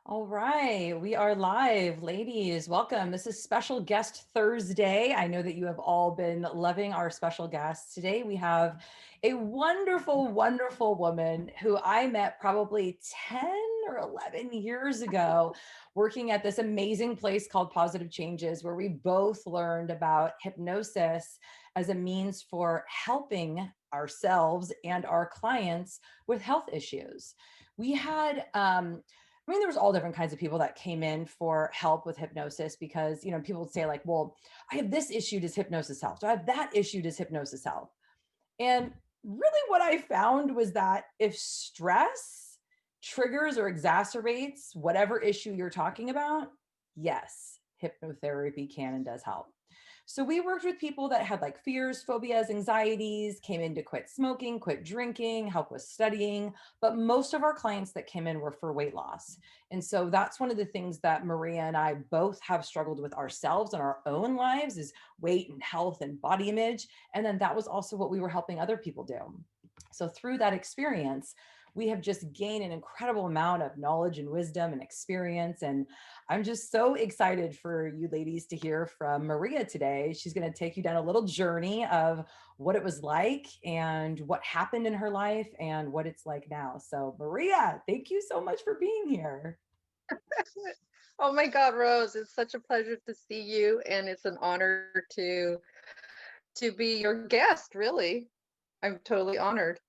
All right, we are live. Ladies, welcome. This is Special Guest Thursday. I know that you have all been loving our special guests. Today we have a wonderful, wonderful woman who I met probably 10 or 11 years ago working at this amazing place called Positive Changes, where we both learned about hypnosis as a means for helping ourselves and our clients with health issues. We had there was all different kinds of people that came in for help with hypnosis because, people would say like, well, I have this issue, does hypnosis help? So I have that issue, does hypnosis help? And really what I found was that if stress triggers or exacerbates whatever issue you're talking about, yes, hypnotherapy can and does help. So we worked with people that had like fears, phobias, anxieties, came in to quit smoking, quit drinking, help with studying. But most of our clients that came in were for weight loss. And so that's one of the things that Maria and I both have struggled with ourselves in our own lives is weight and health and body image. And then that was also what we were helping other people do. So through that experience, we have just gained an incredible amount of knowledge and wisdom and experience. And I'm just so excited for you ladies to hear from Maria today. She's going to take you down a little journey of what it was like and what happened in her life and what it's like now. So, Maria, thank you so much for being here. Oh my God, Rose, it's such a pleasure to see you, and it's an honor to be your guest, really. I'm totally honored.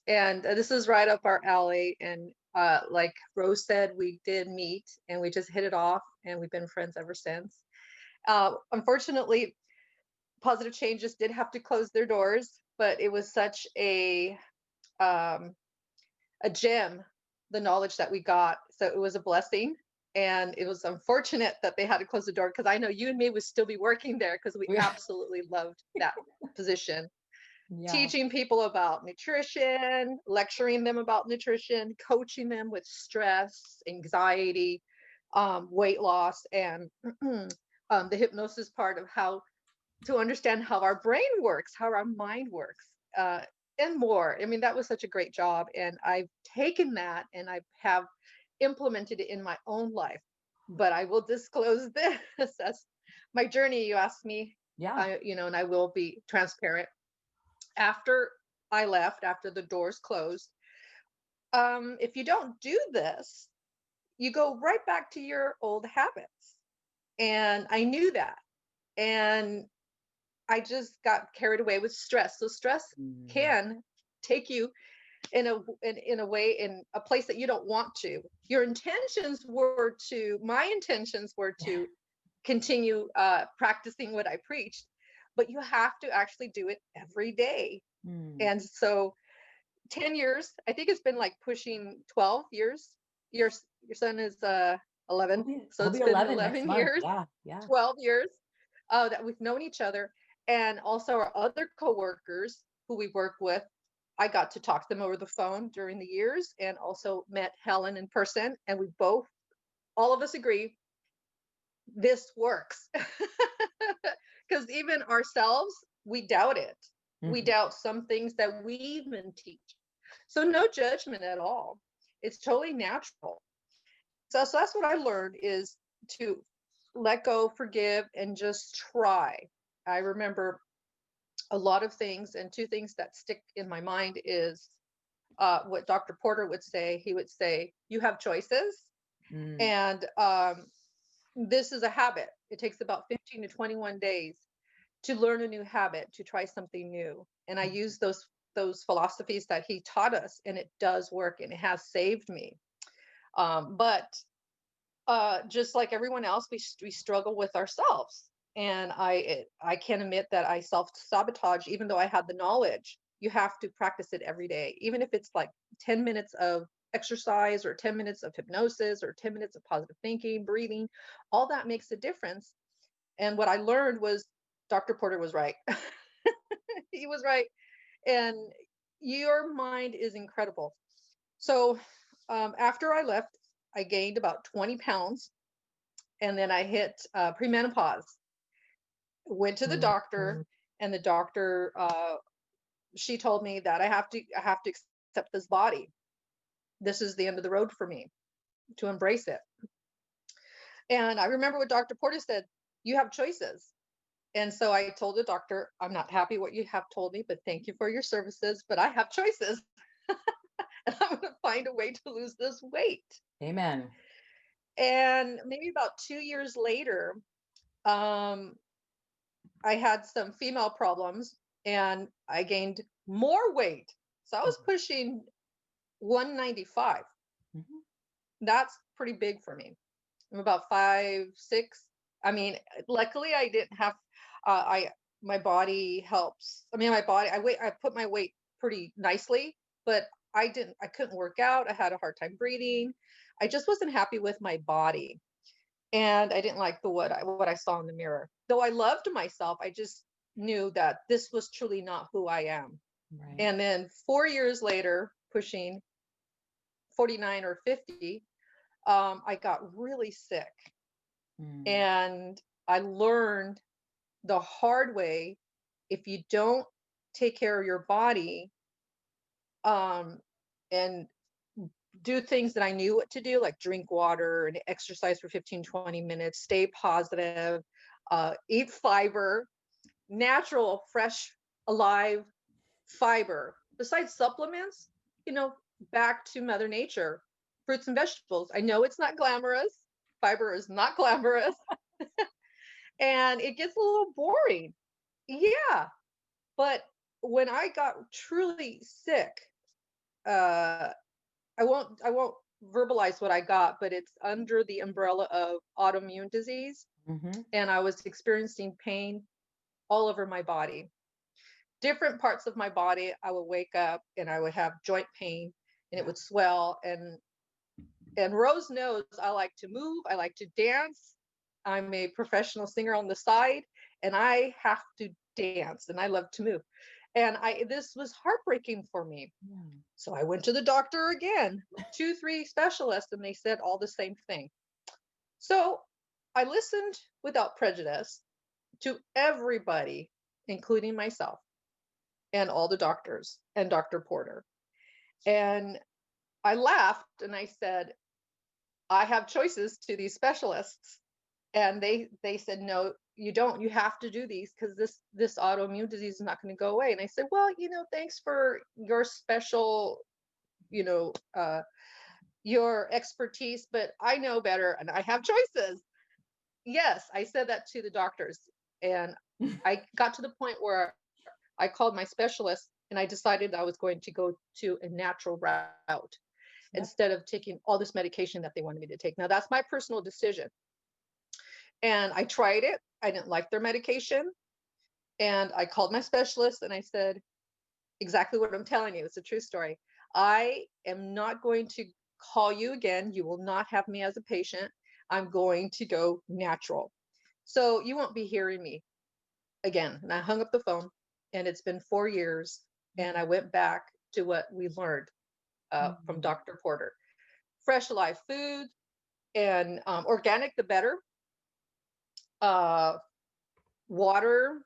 And this is right up our alley. And like Rose said, we did meet and we just hit it off, and we've been friends ever since. Unfortunately, Positive Changes did have to close their doors, but it was such um, a gem, the knowledge that we got. So it was a blessing. And it was unfortunate that they had to close the door because I know you and me would still be working there because we absolutely loved that position. Yeah. Teaching people about nutrition, lecturing them about nutrition, coaching them with stress, anxiety, weight loss, and the hypnosis part of how to understand how our brain works, how our mind works, and more. I mean, that was such a great job. And I've taken that and I have implemented it in my own life. But I will disclose this as my journey. You asked me, Yeah. and I will be transparent. After I left, after the doors closed, if you don't do this, you go right back to your old habits. And I knew that. And I just got carried away with stress. So stress Mm. can take you in a way, in a place that you don't want to. My intentions were to continue practicing what I preached, but you have to actually do it every day. Mm. And so 10 years, I think it's been like pushing 12 years. Your son is 11, so He'll it's be been 11 next 11 month. years, Yeah. Yeah. 12 years that we've known each other. And also our other coworkers who we work with, I got to talk to them over the phone during the years, and also met Helen in person. And we both, all of us agree, this works. Because even ourselves, we doubt it. We Mhm. doubt some things that we even teach. So no judgment at all. It's totally natural. So that's what I learned, is to let go, forgive, and just try. I remember a lot of things, and two things that stick in my mind is what Dr. Porter would say. He would say, you have choices. Mm. And this is a habit. It takes about 15 to 21 days to learn a new habit, to try something new. And I use those philosophies that he taught us, and it does work, and it has saved me. But just like everyone else, we struggle with ourselves. And I can admit that I self sabotage, even though I had the knowledge. You have to practice it every day, even if it's like 10 minutes of exercise or 10 minutes of hypnosis or 10 minutes of positive thinking, breathing. All that makes a difference. And what I learned was Dr. Porter was right. He was right. And your mind is incredible. So after I left, I gained about 20 pounds, and then I hit premenopause. Went to the doctor, Mhm. and the doctor, she told me that I have to accept this body. This is the end of the road for me. to embrace it. And I remember what Dr. Porter said, you have choices. And so I told the doctor, I'm not happy what you have told me, but thank you for your services, but I have choices. And I'm going to find a way to lose this weight. Amen. And maybe about 2 years later, um, I had some female problems and I gained more weight. So I was pushing 195. Mhm. That's pretty big for me. I'm about 5'6". I mean, luckily I didn't have I my body helps. I mean, my body I put my weight pretty nicely, but I couldn't work out. I had a hard time breathing. I just wasn't happy with my body. And I didn't like the what I saw in the mirror. Though I loved myself, I just knew that this was truly not who I am. Right. And then 4 years later, pushing 49 or 50, I got really sick. Mm. And I learned the hard way, if you don't take care of your body, um, and do things that I knew what to do, like drink water and exercise for 15, 20 minutes, stay positive, eat fiber, natural, fresh, alive fiber. Besides supplements, you know, back to Mother Nature, fruits and vegetables. I know it's not glamorous. Fiber is not glamorous and it gets a little boring. Yeah. But when I got truly sick, uh, I won't verbalize what I got, but it's under the umbrella of autoimmune disease. Mm-hmm. And I was experiencing pain all over my body. Different parts of my body, I would wake up and I would have joint pain and it Yeah. would swell. And Rose knows I like to move, I like to dance. I'm a professional singer on the side and I have to dance and I love to move. And I this was heartbreaking for me. Yeah. So I went to the doctor again, 2, 3 specialists, and they said all the same thing. So I listened without prejudice to everybody, including myself and all the doctors and Dr. Porter. And I laughed and I said, I have choices to these specialists. And they said, no, you don't. You have to do these because this autoimmune disease is not going to go away. And I said, well, thanks for your special, you know, your expertise, but I know better and I have choices. Yes, I said that to the doctors. And I got to the point where I called my specialist and I decided I was going to go to a natural route Yeah. instead of taking all this medication that they wanted me to take. Now, that's my personal decision. And I tried it. I didn't like their medication. And I called my specialist and I said, exactly what I'm telling you. It's a true story. I am not going to call you again. You will not have me as a patient. I'm going to go natural. So you won't be hearing me again. And I hung up the phone and it's been 4 years. And I went back to what we learned from Mm. Dr. Porter. Fresh, alive food and organic, the better. Uh, Water,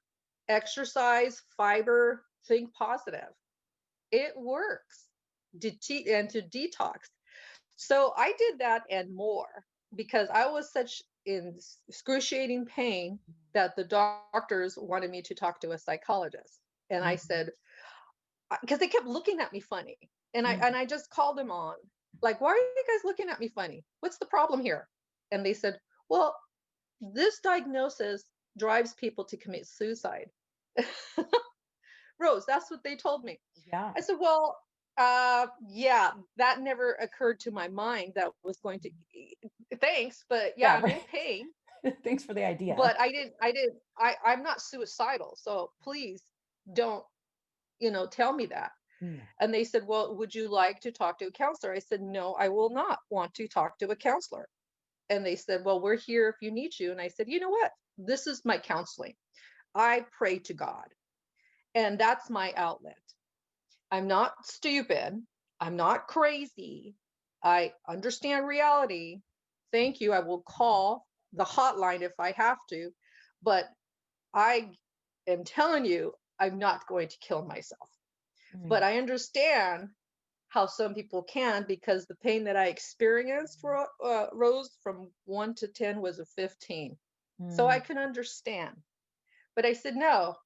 exercise, fiber, think positive. It works. And to detox. So I did that and more because I was such in excruciating pain that the doctors wanted me to talk to a psychologist. And I Mhm. said, because they kept looking at me funny. And I Mm. and I just called them on, like, why are you guys looking at me funny? What's the problem here? And they said, well, this diagnosis drives people to commit suicide. Rose, that's what they told me. Yeah. I said, well, yeah, that never occurred to my mind that was going to, thanks, but yeah, Yeah. I'm in Right. pain, Thanks for the idea. but I'm not suicidal. So please don't, tell me that. Mm. And they said, well, would you like to talk to a counselor? I said, no, I will not want to talk to a counselor. And they said, well, we're here if you need you. And I said, you know what? This is my counseling. I pray to God, and that's my outlet. I'm not stupid. I'm not crazy. I understand reality. Thank you. I will call the hotline if I have to, but I am telling you, I'm not going to kill myself. But Mm. I understand how some people can, because the pain that I experienced rose from 1 to 10 was a 15. So I Mm, can understand. But I said, no,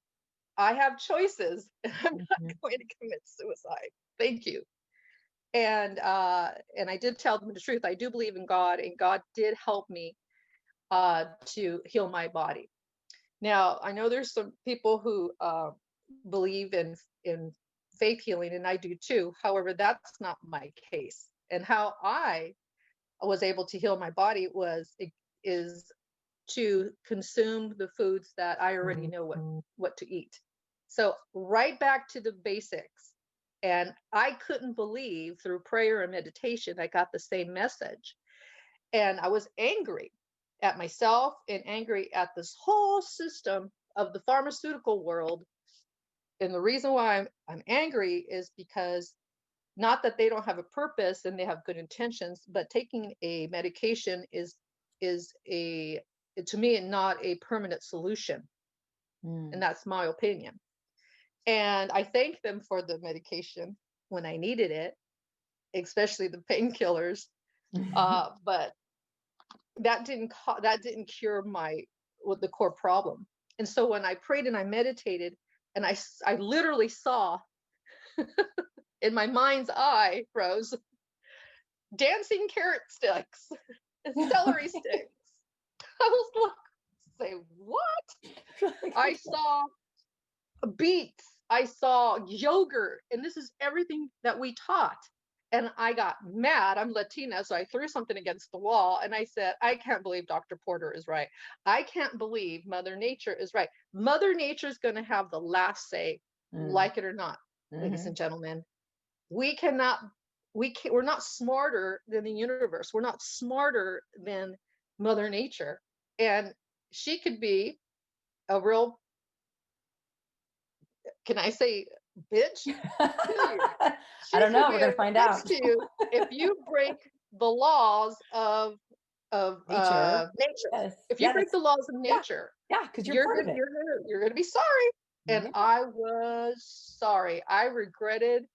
I have choices. And I'm not mhm, going to commit suicide. Thank you. And I did tell them the truth. I do believe in God, and God did help me to heal my body. Now, I know there's some people who believe in faith healing, and I do too. However, that's not my case. And how I was able to heal my body is to consume the foods that I already know mhm, what to eat. So right back to the basics. And I couldn't believe through prayer and meditation I got the same message. And I was angry at myself and angry at this whole system of the pharmaceutical world. And the reason why I'm angry is because, not that they don't have a purpose and they have good intentions, but taking a medication is a, to me, not a permanent solution. And mm. that's my opinion. And I thank them for the medication when I needed it, especially the painkillers. But that didn't cure my what the core problem. And so when I prayed and I meditated, and I literally saw in my mind's eye, Rose, dancing carrot sticks and celery sticks. I was like, say what? I saw beets, I saw yogurt, and this is everything that we taught. And I got mad. I'm Latina, so I threw something against the wall and I said, I can't believe Dr. Porter is right. I can't believe Mother Nature is right. Mother Nature is going to have the last say, Mm, like it or not, ladies mhm, and gentlemen. We cannot, we're not smarter than the universe. We're not smarter than Mother Nature. And she could be a real, can I say, bitch to you? I She don't could know. We're be gonna a find bitch out. to you if you break the laws of Nature. nature. Yes. If you Yeah, break that's the laws of yeah, nature, yeah, because you're part of it. you're gonna be sorry. And Yeah. I was sorry. I regretted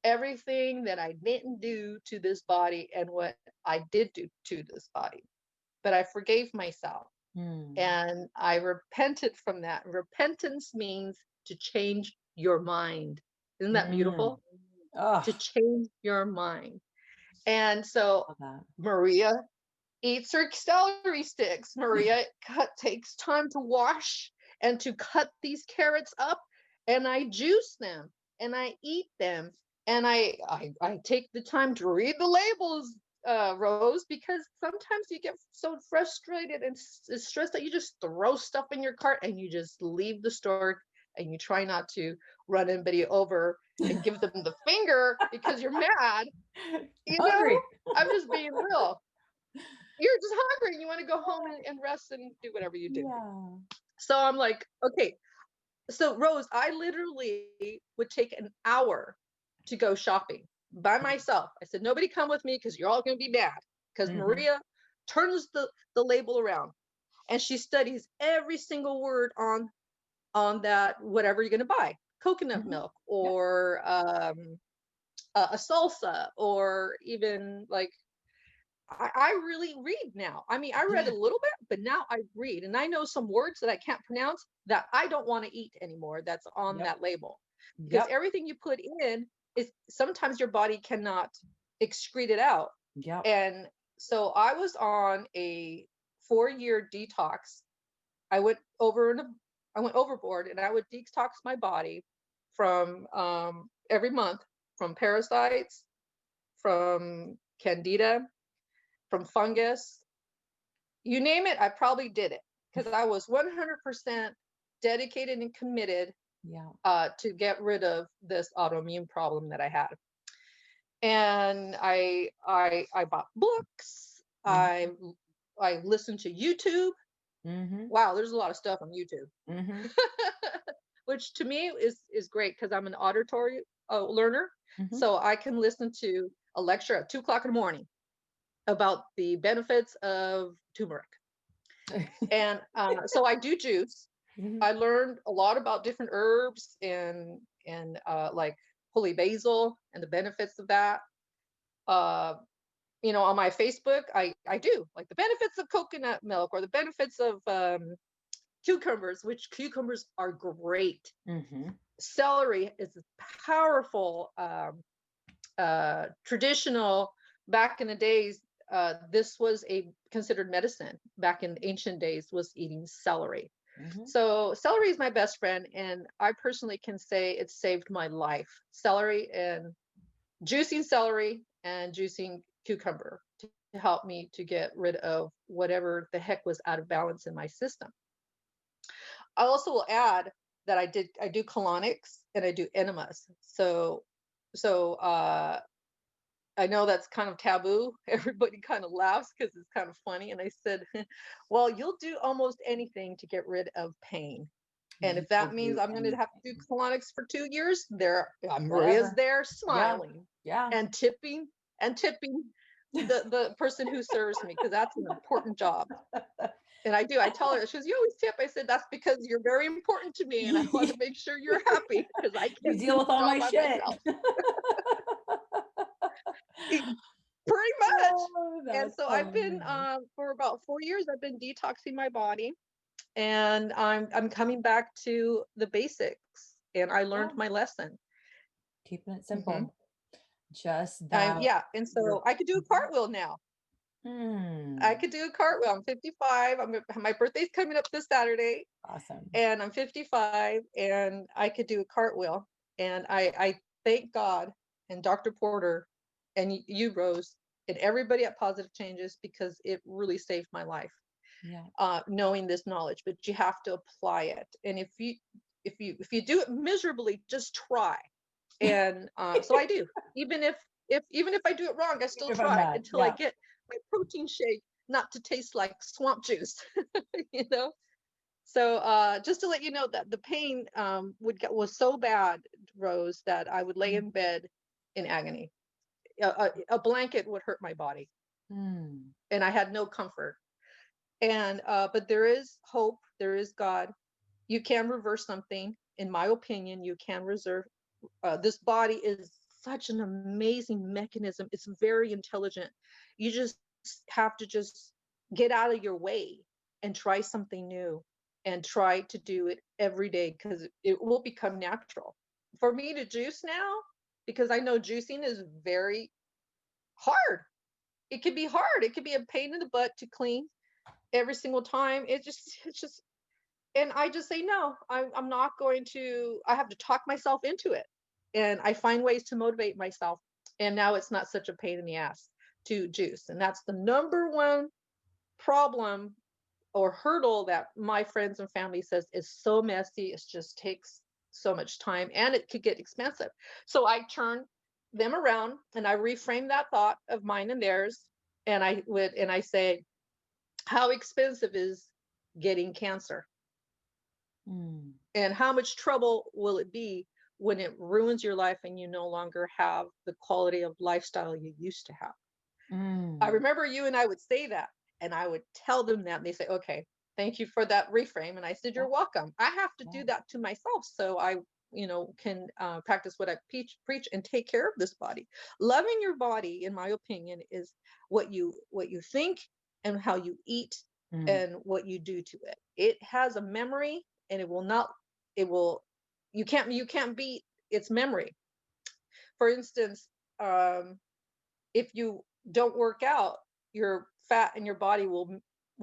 everything that I didn't do to this body and what I did do to this body. But I forgave myself Mm, and I repented from that. Repentance means to change your mind. Isn't that mm. beautiful? Oh, To change your mind. And so love that. Maria eats her celery sticks. Maria takes time to wash and to cut these carrots up, and I juice them and I eat them. And I take the time to read the labels, Rose, because sometimes you get so frustrated and stressed that you just throw stuff in your cart and you just leave the store and you try not to run anybody over and give them the finger because you're mad. You know, Hungry. I'm just being real. You're just hungry and you want to go home and rest and do whatever you do. Yeah. So I'm like, okay. So Rose, I literally would take an hour to go shopping by myself. I said, nobody come with me because you're all going to be mad. Because Mhm, Maria turns the label around and she studies every single word on that whatever you're going to buy, coconut mhm. milk Yep. or a salsa or even like I really read now. I mean, I read Yeah. a little bit, but now I read and I know some words that I can't pronounce that I don't want to eat anymore that's on Yep. that label. Because Yep. everything you put in is sometimes your body cannot excrete it out. Yep. And so I was on a 4-year detox. I went over and I went overboard and I would detox my body from every month from parasites, from candida, from fungus, you name it, I probably did it because I was 100% dedicated and committed Yeah. to get rid of this autoimmune problem that I had. And I bought books. Mhm, I listened to YouTube. mhm, Wow, there's a lot of stuff on YouTube, mhm, which to me is great because I'm an auditory learner, mhm. so I can listen to a lecture at 2 o'clock in the morning about the benefits of turmeric. And so I do juice. Mhm, I learned a lot about different herbs and like holy basil and the benefits of that. Uh, on my Facebook, I do like the benefits of coconut milk or the benefits of cucumbers, which cucumbers are great. Mm-hmm. Celery is a powerful traditional. Back in the days, this was a considered medicine. Back in ancient days, was eating celery. Mm-hmm. So celery is my best friend, and I personally can say it saved my life. Celery and juicing celery and juicing cucumber to help me to get rid of whatever the heck was out of balance in my system. I also will add that I do colonics and I do enemas. So I know that's kind of taboo. Everybody kind of laughs because it's kind of funny. And I said, well, you'll do almost anything to get rid of pain. And You if that will means do I'm going to have to do anything. colonics for 2 years, there Maria's Whatever. there Yeah. smiling Yeah. and tipping the person who serves me, because that's an important job. And I do. I tell her, she goes, "You always tip." I said, "That's because you're very important to me, and I want to make sure you're happy because I You can't deal do with the all job my by shit. myself." Pretty much. Oh, And that's so I've been hilarious. for about 4 years. I've been detoxing my body, and I'm coming back to the basics. And I Yeah. learned my lesson. Keeping it Hmm. simple. Just that Yeah, and you're. so I could do a cartwheel now. I Mm, could do a cartwheel. I'm 55. My birthday's coming up this Saturday, awesome. and I'm 55, and I could do a cartwheel. And I thank God and Dr. Porter and you, Rose, and everybody at Positive Changes, because it really saved my life. Yeah. Knowing this knowledge, but you have to apply it. And if you do it miserably, just try. And so I do. Even if I do it wrong, I Even still if I'm try mad. until I Yeah. get my protein shake not to taste like swamp juice. you know so just to let you know that the pain was so bad, Rose, that I would lay in bed in agony. A blanket would hurt my body, Mm. and I had no comfort. And but there is hope. There is God. You can reverse something. In my opinion, you can reserve. This body is such an amazing mechanism. It's very intelligent. You just have to just get out of your way and try something new, and try to do it every day, because it will become natural. For me to juice now, because I know juicing is very hard. It can be hard. It can be a pain in the butt to clean every single time. It's just and I just say no. I'm not going to. I have to talk myself into it, and I find ways to motivate myself. And now it's not such a pain in the ass to juice, and that's the number one problem or hurdle that my friends and family says is so messy. It just takes so much time, and it could get expensive. So I turn them around and I reframe that thought of mine and theirs, and I say, how expensive is getting cancer? Mm. And how much trouble will it be when it ruins your life and you no longer have the quality of lifestyle you used to have? I Mm. remember you and I would say that, and I would tell them that, and they say, okay, thank you for that reframe. And I said, Yeah. you're welcome. I have to Yeah. do that to myself so I can practice what I preach and take care of this body. Loving your body, in my opinion, is what you think and how you eat Mm. and what you do to it. It has a memory, and it will you can't beat its memory. For instance, um, if you don't work out, your fat in your body will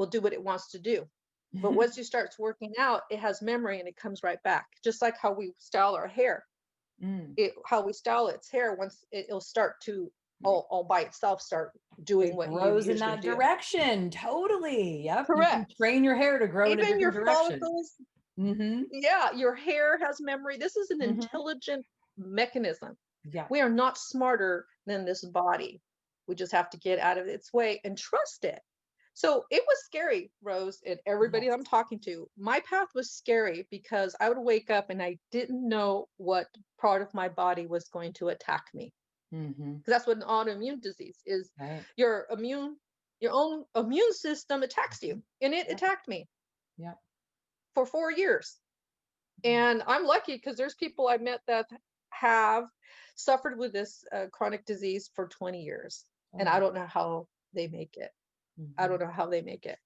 do what it wants to do. But once you start working out, it has memory and it comes right back. Just like how we style our hair, Mm. how we style its hair, once it'll start to all by itself start doing It what you grows in usually that do. direction. Totally. Yep. You can Correct. train your hair to grow in a Even your different direction. follicles, Mm-hmm. yeah, your hair has memory. This is an Mm-hmm. intelligent mechanism. Yeah. We are not smarter than this body. We just have to get out of its way and trust it. So it was scary, Rose, and everybody I'm Yes. talking to. My path was scary because I would wake up and I didn't know what part of my body was going to attack me. Mm-hmm. Because that's what an autoimmune disease is. Right. Your your own immune system attacks Mhm. you. And it Yep. attacked me Yep. for 4 years. Mhm. And I'm lucky because there's people I met that have suffered with this chronic disease for 20 years, and I Oh. don't know how they make it. I Mhm. don't know how they make it.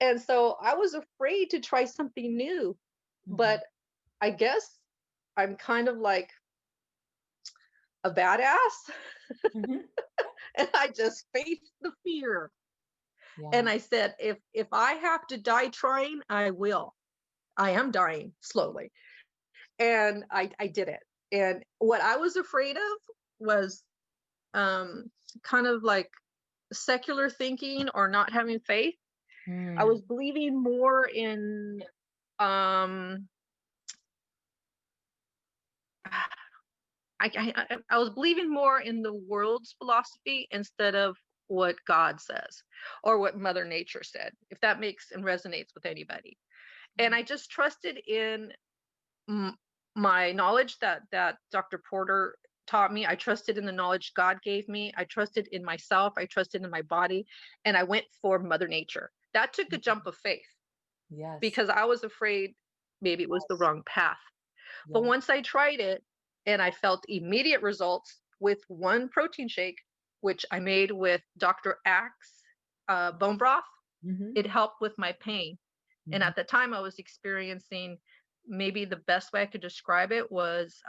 And so I was afraid to try something new, Mhm. but I guess I'm kind of like a badass. Mhm. And I just faced the fear. And Yeah. I said, if I have to die trying, I will. I am dying slowly. And I did it. And what I was afraid of was um, kind of like secular thinking or not having faith. I Mm. was believing more in um I was believing more in the world's philosophy instead of what God says or what Mother Nature said, if that makes and resonates with anybody. And I just trusted in m- my knowledge that Dr. Porter taught me. I trusted in the knowledge God gave me. I trusted in myself. I trusted in my body, and I went for Mother Nature. That took a jump of faith Yes. because I was afraid maybe it was the wrong path. But Yeah. once I tried it and I felt immediate results with one protein shake, which I made with Dr. Axe bone broth, Mhm. it helped with my pain. And Mhm. at the time, I was experiencing, maybe the best way I could describe it was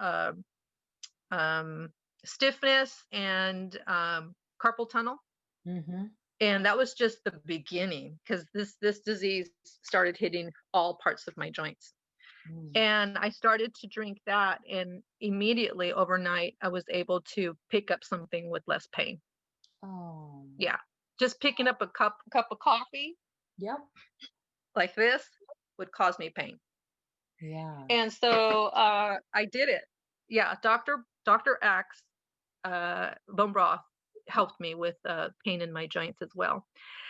um, stiffness and carpal tunnel. Mhm. And that was just the beginning because this disease started hitting all parts of my joints. Mm. And I started to drink that, and immediately overnight, I was able to pick up something with less pain. Oh. Yeah, just picking up a cup of coffee Yep. like this would cause me pain. Yeah. And so I did it. Yeah, Dr. Axe bone broth helped me with pain in my joints as well.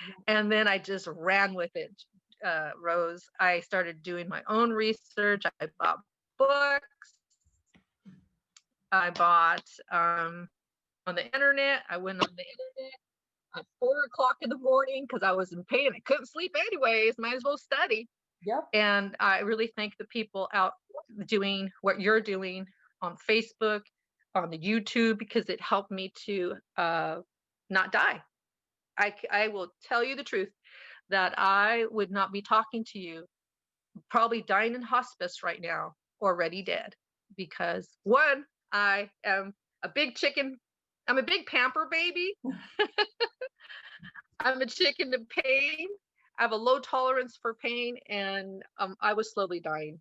Yeah. And then I just ran with it, Rose. I started doing my own research. I bought books. I bought on the internet. I went on the internet at 4 o'clock in the morning because I was in pain. I couldn't sleep anyways. Might as well study. Yep. And I really thank the people out doing what you're doing on Facebook, on the YouTube, because it helped me to not die. I will tell you the truth that I would not be talking to you, probably dying in hospice right now, already dead. Because one, I am a big chicken. I'm a big pamper baby. I'm a chicken to pain. I have a low tolerance for pain, and I was slowly dying.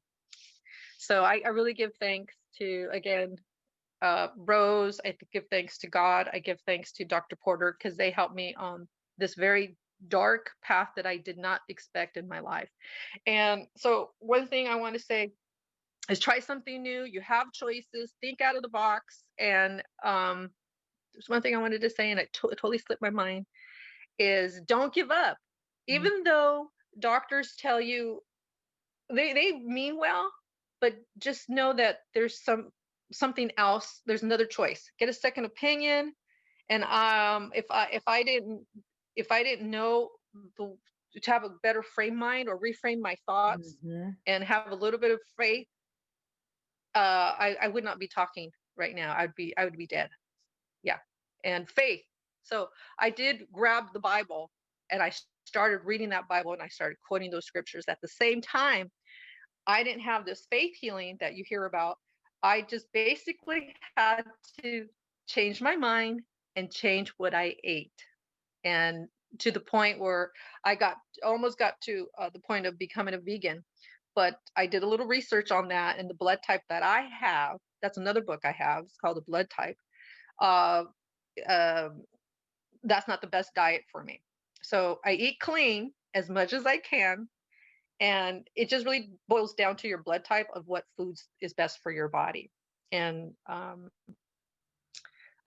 So I really give thanks to, again, Rose. I give thanks to God. I give thanks to Dr. Porter because they helped me on this very dark path that I did not expect in my life. And so, one thing I want to say is try something new. You have choices. Think out of the box. And there's one thing I wanted to say, and it totally slipped my mind, is don't give up. Mm. Even though doctors tell you they mean well, but just know that there's something else. There's another choice. Get a second opinion. And if I didn't know the, to have a better frame mind or reframe my thoughts Mhm. and have a little bit of faith, I would not be talking right now. I would be dead. Yeah. And faith. So I did grab the Bible and I started reading that Bible and I started quoting those scriptures at the same time. I didn't have this faith healing that you hear about. I just basically had to change my mind and change what I ate. And to the point where I got almost got to the point of becoming a vegan. But I did a little research on that, and the blood type that I have, that's another book I have. It's called The Blood Type. Uh, uh, that's not the best diet for me. So I eat clean as much as I can. And it just really boils down to your blood type of what foods is best for your body. And I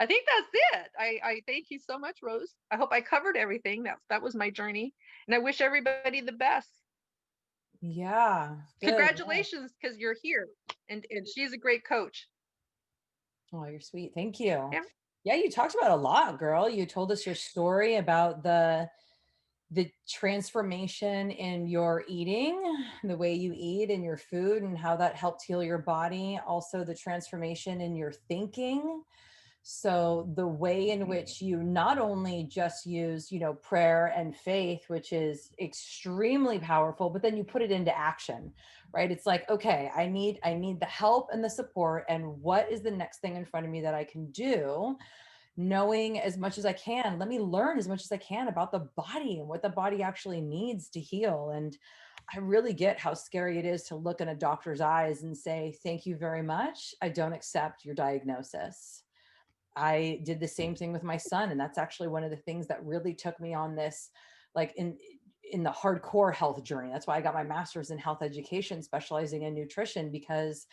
think that's it. I thank you so much, Rose. I hope I covered everything. That was my journey. And I wish everybody the best. Yeah. Good. Yeah. Congratulations, because you're here. And she's a great coach. Oh, you're sweet. Thank you. Yeah. Yeah, you talked about a lot, girl. You told us your story about the transformation in your eating, the way you eat and your food, and how that helped heal your body. Also, the transformation in your thinking. So the way in which you not only just use, prayer and faith, which is extremely powerful, but then you put it into action, right? It's like, okay, I need the help and the support, and what is the next thing in front of me that I can do? Knowing as much as I can, let me learn as much as I can about the body and what the body actually needs to heal. And I really get how scary it is to look in a doctor's eyes and say, thank you very much, I don't accept your diagnosis. I did the same thing with my son, and that's actually one of the things that really took me on this, like in the hardcore health journey. That's why I got my master's in health education, specializing in nutrition, because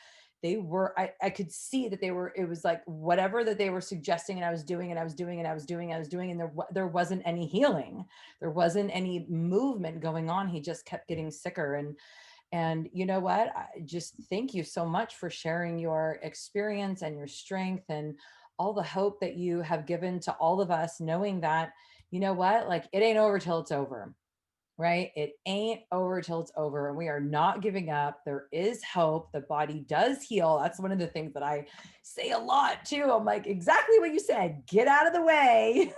I could see that it was like whatever that they were suggesting, and I was doing, and I was doing, and I was doing, and I was doing, and there wasn't any healing. There wasn't any movement going on. He just kept getting sicker. And you know what? I just thank you so much for sharing your experience and your strength and all the hope that you have given to all of us, knowing that, you know what, like it ain't over till it's over, right? It ain't over till it's over. And we are not giving up. There is hope. The body does heal. That's one of the things that I say a lot too. I'm like, exactly what you said, get out of the way.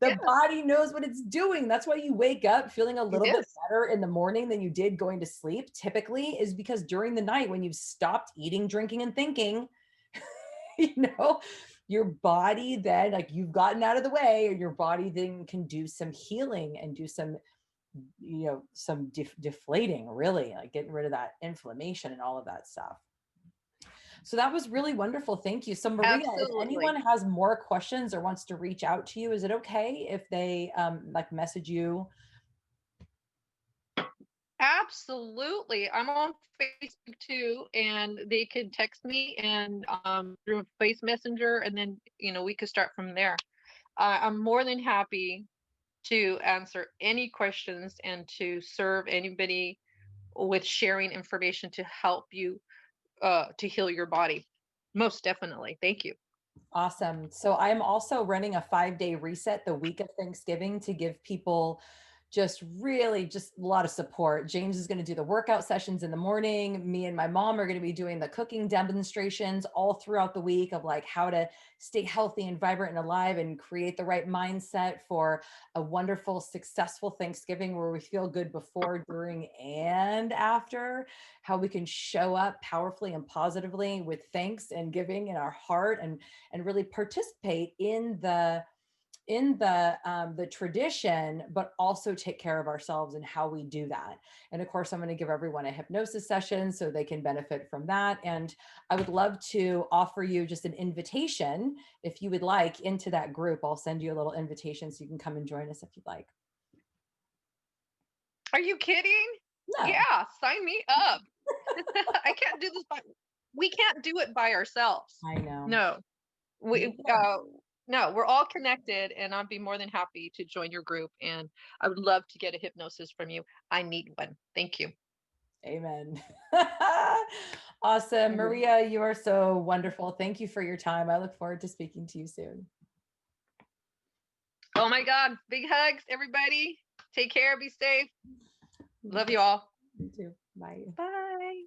The Yes, body knows what it's doing. That's why you wake up feeling a little bit yes, better in the morning than you did going to sleep. Typically, is because during the night, when you've stopped eating, drinking, and thinking, you know, your body then, like you've gotten out of the way, or your body then can do some healing and do some, some deflating, really, like getting rid of that inflammation and all of that stuff. So that was really wonderful. Thank you. So Maria, if anyone absolutely. has more questions or wants to reach out to you, is it okay if they like message you? Absolutely. I'm on Facebook too, and they could text me and through Face Messenger, and then we could start from there. I'm more than happy to answer any questions and to serve anybody with sharing information to help you to heal your body. Most definitely. Thank you. Awesome. So I'm also running a 5-day reset the week of Thanksgiving to give people just really just a lot of support. James is going to do the workout sessions in the morning. Me and my mom are going to be doing the cooking demonstrations all throughout the week of like how to stay healthy and vibrant and alive and create the right mindset for a wonderful, successful Thanksgiving where we feel good before, during, and after. How we can show up powerfully and positively with thanks and giving in our heart, and really participate in the tradition, but also take care of ourselves and how we do that. And of course, I'm going to give everyone a hypnosis session so they can benefit from that. And I would love to offer you just an invitation if you would like into that group. I'll send you a little invitation so you can come and join us if you'd like. Are you kidding? No, Yeah, sign me up. I can't do this by we can't do it by ourselves. I know. No. Me We either. no, we're all connected and I'd be more than happy to join your group and I would love to get a hypnosis from you. I need one. Thank you. Amen. Awesome. Mhm. Maria, you are so wonderful. Thank you for your time. I look forward to speaking to you soon. Oh my God. Big hugs, everybody. Take care. Be safe. Love you all. You too. Bye. Bye.